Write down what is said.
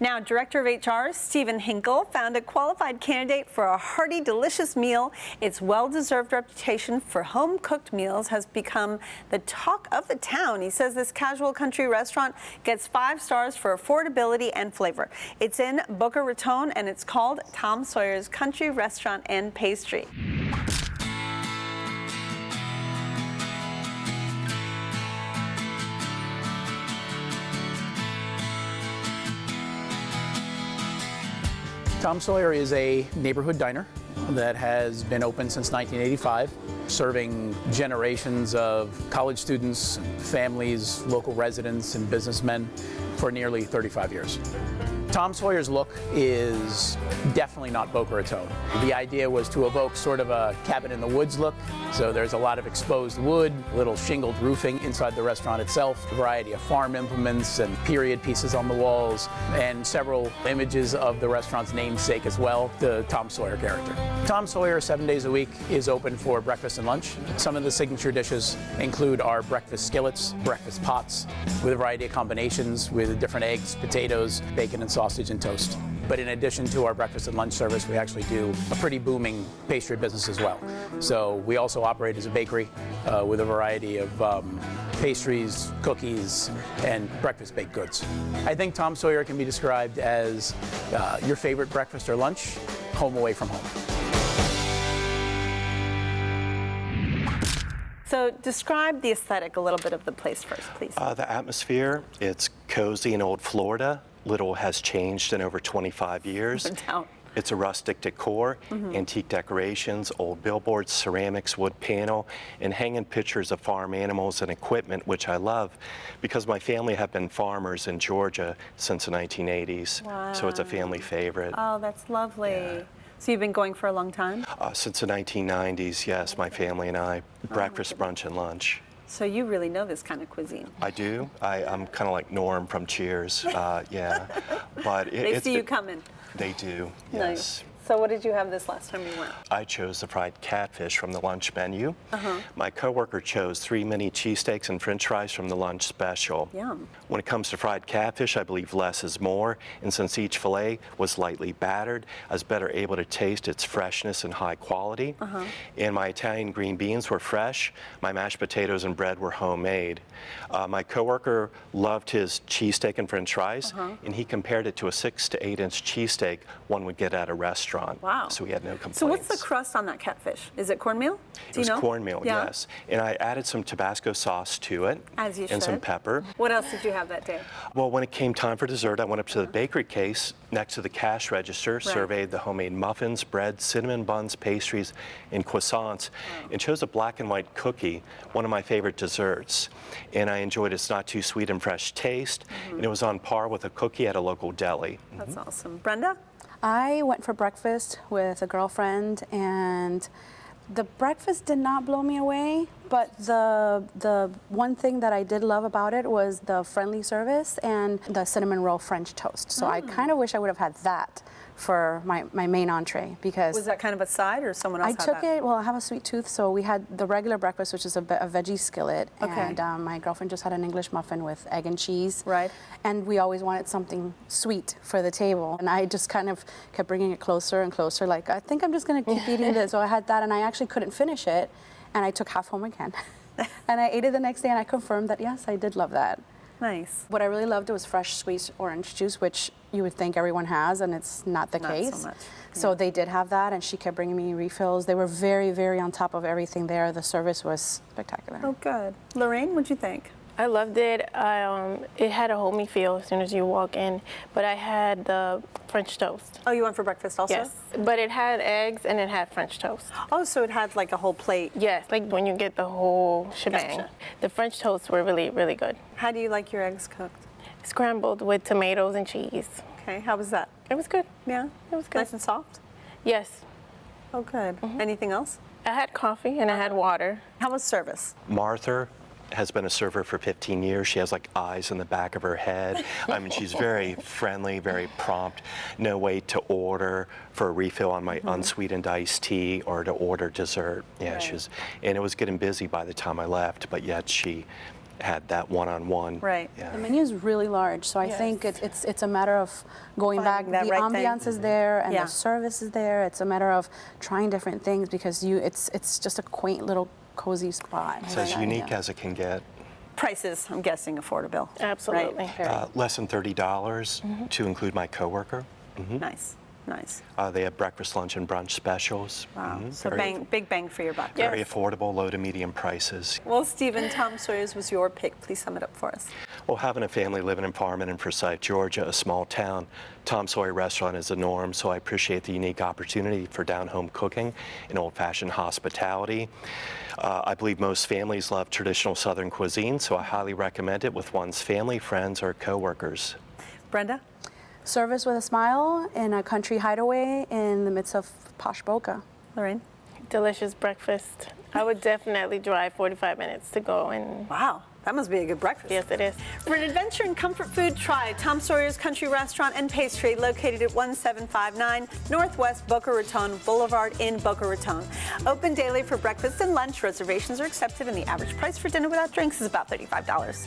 Now, Director of HR Stephen Hinkle found a qualified candidate for a hearty, delicious meal. Its well-deserved reputation for home-cooked meals has become the talk of the town. He says this casual country restaurant gets 5 stars for affordability and flavor. It's in Boca Raton, and it's called Tom Sawyer's Country Restaurant and Pastry. Tom Sawyer is a neighborhood diner that has been open since 1985, serving generations of college students, families, local residents, and businessmen for nearly 35 years. Tom Sawyer's look is definitely not Boca Raton. The idea was to evoke sort of a cabin in the woods look. So there's a lot of exposed wood, little shingled roofing inside the restaurant itself, a variety of farm implements and period pieces on the walls, and several images of the restaurant's namesake as well, the Tom Sawyer character. Tom Sawyer, 7 days a week, is open for breakfast and lunch. Some of the signature dishes include our breakfast skillets, breakfast pots, with a variety of combinations with different eggs, potatoes, bacon, and sausage and toast. But in addition to our breakfast and lunch service, we actually do a pretty booming pastry business as well. So we also operate as a bakery with a variety of pastries, cookies, and breakfast baked goods. I think Tom Sawyer can be described as your favorite breakfast or lunch, home away from home. So describe the aesthetic a little bit of the place first, please. The atmosphere, it's cozy in old Florida. Little has changed in over 25 years. No doubt. It's a rustic decor, antique decorations, old billboards, ceramics, wood panel, and hanging pictures of farm animals and equipment, which I love because my family have been farmers in Georgia since the 1980s. Wow. So it's a family favorite. Oh, that's lovely. Yeah. So you've been going for a long time? Since the 1990s, yes, my family and I, breakfast, brunch, and lunch. So you really know this kind of cuisine. I do. I'm kind of like Norm from Cheers, yeah. But They see you coming. They do, yes. Nice. So what did you have this last time you went? I chose the fried catfish from the lunch menu. My coworker chose 3 mini cheesesteaks and french fries from the lunch special. Yum. When it comes to fried catfish, I believe less is more, and since each fillet was lightly battered, I was better able to taste its freshness and high quality. And my Italian green beans were fresh. My mashed potatoes and bread were homemade. My coworker loved his cheesesteak and french fries, and he compared it to a 6 to 8 inch cheesesteak one would get at a restaurant. Wow. So we had no complaints. So what's the crust on that catfish? Is it cornmeal? Do you know? It was cornmeal, Yeah. yes. And I added some Tabasco sauce to it. As you and some should. pepper. What else did you have that day? Well, when it came time for dessert, I went up to the bakery case next to the cash register, surveyed the homemade muffins, bread, cinnamon buns, pastries, and croissants, and chose a black and white cookie, one of my favorite desserts. And I enjoyed its not too sweet and fresh taste, and it was on par with a cookie at a local deli. That's awesome. Brenda? I went for breakfast with a girlfriend, and the breakfast did not blow me away, but the one thing that I did love about it was the friendly service and the cinnamon roll French toast. So I kind of wish I would have had that for my main entree, because Was that kind of a side, or someone else I had took that? it, well, I have a sweet tooth, so we had the regular breakfast, which is a veggie skillet, Okay. and my girlfriend just had an English muffin with egg and cheese. Right. And we always wanted something sweet for the table, and I just kind of kept bringing it closer and closer, like, I think I'm just gonna keep eating this. So I had that, and I actually couldn't finish it, and I took half home again. And I ate it the next day, and I confirmed that, yes, I did love that. Nice. What I really loved was fresh squeezed orange juice, which you would think everyone has, and it's not the Not so case. much, So they did have that, and she kept bringing me refills. They were very, very on top of everything there. The service was spectacular. Oh, good. Lorraine, what'd you think? I loved it. It had a homey feel as soon as you walk in, but I had the French toast. Oh, you went for breakfast also? Yes, but it had eggs and it had French toast. Oh, so it had like a whole plate. Yes, like when you get the whole shebang. Gotcha. The French toasts were really, really good. How do you like your eggs cooked? Scrambled with tomatoes and cheese. Okay, how was that? It was good. Yeah? It was good. Nice and soft? Yes. Oh, good. Anything else? I had coffee and I had water. How was service? Martha has been a server for 15 years. She has like eyes in the back of her head. I mean, she's very friendly, very prompt. No wait to order for a refill on my unsweetened iced tea or to order dessert. Yeah, she was, and it was getting busy by the time I left, but yet she had that one-on-one. Right. Yeah. The menu is really large, so I Yes. think it's a matter of going back. Finding that The right thing. ambiance is there and Yeah. the service is there. It's a matter of trying different things because it's just a quaint little cozy spot. It's as unique Yeah. as it can get. Prices, I'm guessing, affordable. Absolutely. Right? Less than $30 to include my coworker. Nice, nice. They have breakfast, lunch, and brunch specials. Wow. Mhm. So Very- big bang for your buck. Yeah. Very affordable, low to medium prices. Well, Stephen, Tom Sawyer's was your pick. Please sum it up for us. Well, having a family living in Farmington and Forsyth, Georgia, a small town, Tom Sawyer Restaurant is the norm, so I appreciate the unique opportunity for down-home cooking and old-fashioned hospitality. I believe most families love traditional Southern cuisine, so I highly recommend it with one's family, friends, or coworkers. Brenda? Service with a smile in a country hideaway in the midst of posh Boca. Lorraine? Delicious breakfast. I would definitely drive 45 minutes to go, and Wow, that must be a good breakfast. yes, it is. For an adventure in comfort food, try Tom Sawyer's Country Restaurant and Pastry, located at 1759 Northwest Boca Raton Boulevard in Boca Raton. Open daily for breakfast and lunch. Reservations are accepted, and the average price for dinner without drinks is about $35.